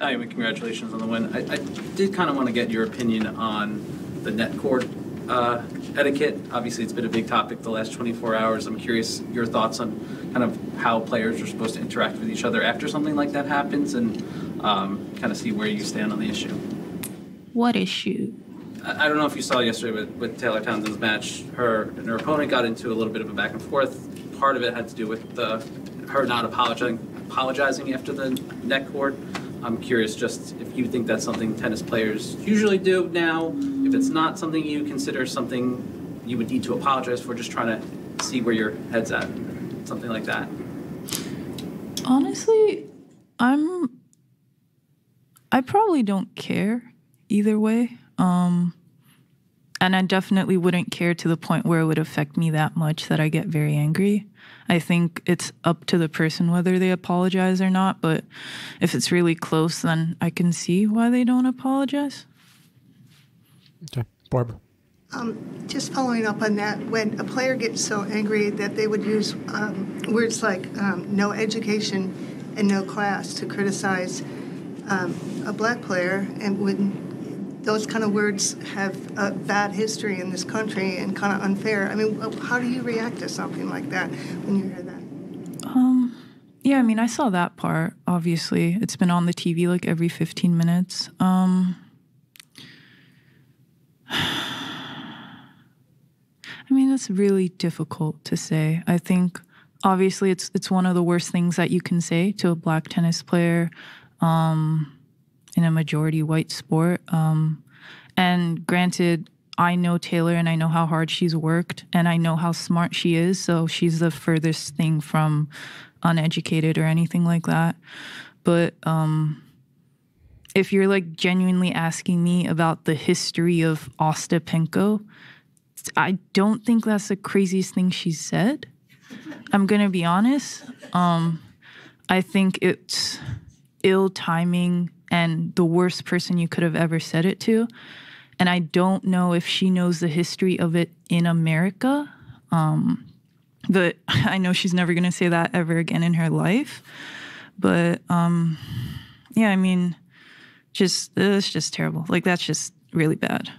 Naomi, congratulations on the win. I did kind of want to get your opinion on the net court etiquette. Obviously, it's been a big topic the last 24 hours. I'm curious your thoughts on kind of how players are supposed to interact with each other after something like that happens, and kind of see where you stand on the issue. What issue? I don't know if you saw yesterday with Taylor Townsend's match. Her and her opponent got into a little bit of a back and forth. Part of it had to do with her not apologizing after the net court. I'm curious just if you think that's something tennis players usually do now, if it's not something you consider something you would need to apologize for, just trying to see where your head's at, something like that. Honestly, I probably don't care either way. And I definitely wouldn't care to the point where it would affect me that much that I get very angry. I think it's up to the person whether they apologize or not, but if it's really close, then I can see why they don't apologize. Okay. Barbara. Just following up on that, when a player gets so angry that they would use words like no education and no class to criticize a black player, and when those kind of words have a bad history in this country and kind of unfair. I mean, how do you react to something like that when you hear that? Yeah, I mean, I saw that part, obviously. It's been on the TV like every 15 minutes. I mean, it's really difficult to say. I think, obviously, it's one of the worst things that you can say to a black tennis player in a majority white sport. And granted, I know Taylor and I know how hard she's worked and I know how smart she is, so she's the furthest thing from uneducated or anything like that. But if you're like genuinely asking me about the history of Ostapenko, I don't think that's the craziest thing she's said. I'm gonna be honest. I think it's ill timing and the worst person you could have ever said it to. And I don't know if she knows the history of it in America. But I know she's never going to say that ever again in her life. But, yeah, I mean, it's just terrible. Like, that's just really bad.